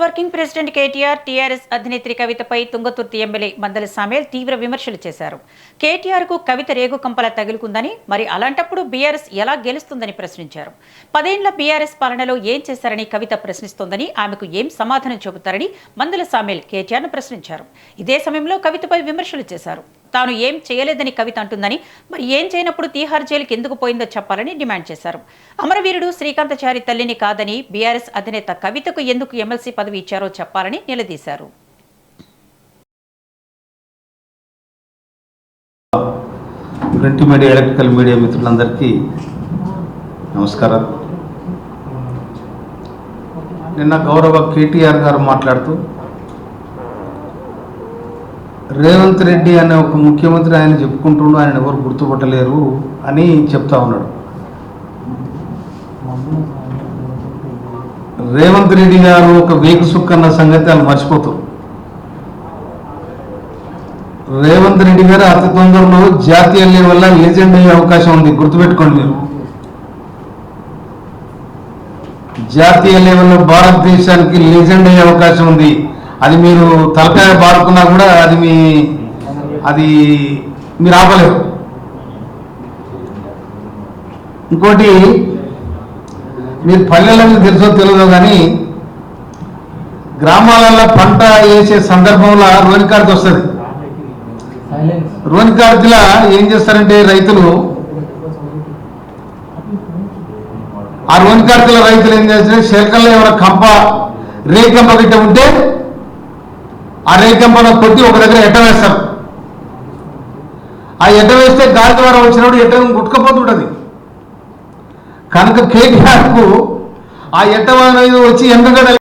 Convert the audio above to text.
Working president KTR TRS అధినేత్రి కవితపై Thungathurthi MLA Mandula Samel తీవ్ర విమర్శలు చేశారు. కేటీఆర్ కు కవిత రేగు కంపల తగులుకుందని, మరి అలాంటప్పుడు బీఆర్ఎస్ ఎలా గెలుస్తుందని ప్రశ్నించారు. 10 ఏళ్ల బీఆర్ఎస్ పాలనలో ఏం చేశారని కవిత ప్రశ్నిస్తోందని, ఆమెకు ఏం సమాధానం చెబుతారని మందల సామేల్ కేటీఆర్ను ప్రశ్నించారు. ఇదే సమయంలో కవితపై విమర్శలు చేశారు. తాను ఏం చేయలేదని కవిత అంటుందని, మరి ఏం చేయనప్పుడు తీహార్ జైలుకి ఎందుకు పోయిందో చెప్పాలని డిమాండ్ చేశారు. అమరవీరుడు శ్రీకాంతాచారి తల్లిని కాదని బీఆర్ఎస్ అధినేత కవితకు ఎందుకు ఎమ్మెల్సీ పదవి ఇచ్చారో చెప్పాలని నిలదీశారు. ప్రింట్ మీడియా, ఎలక్ట్రికల్ మీడియా మిత్రులందరికీ నమస్కారం. నిన్న గౌరవ కేటీఆర్ గారు మాట్లాడుతూ రేవంత్ రెడ్డి అనే ఒక ముఖ్యమంత్రి ఆయన చెప్పుకుంటుండు, ఆయన ఎవరు గుర్తుపట్టలేరు అని చెప్తా ఉన్నాడు. రేవంత్ రెడ్డి గారు ఒక వేగు సుక్కన్న సంగతి వాళ్ళు మర్చిపోతారు. రేవంత్ రెడ్డి గారు అతి తొందరలో జాతీయ లెవెల్లో లెజెండ్ అయ్యే అవకాశం ఉంది, గుర్తుపెట్టుకోండి. మీరు జాతీయ లెవెల్లో భారతదేశానికి లెజెండ్ అయ్యే అవకాశం ఉంది. అది మీరు తలకాయ బాడుకున్నా కూడా అది మీరు ఆపలేరు. ఇంకోటి, మీరు పల్లెలకు తెలుసో తెలియదో కానీ గ్రామాలలో పంట వేసే సందర్భంలో రోని కార్డు వస్తుంది. రోని కార్డులా ఏం చేస్తారంటే రైతులు, ఆ రోని కార్డుల రైతులు ఏం చేస్తారు, శేఖర్లో ఏమైనా రేకంప గిట్ట ఉంటే ఆ రేకంపను కొట్టి ఒక దగ్గర ఎట్ట వేస్తారు. ఆ ఎట్ట వేస్తే గాలి ద్వారా వచ్చినప్పుడు ఎట్ట గుట్టుకపోతుంటుంది. కనుక కేటీఆర్కు ఆ ఎట్ట వచ్చి ఎండగడ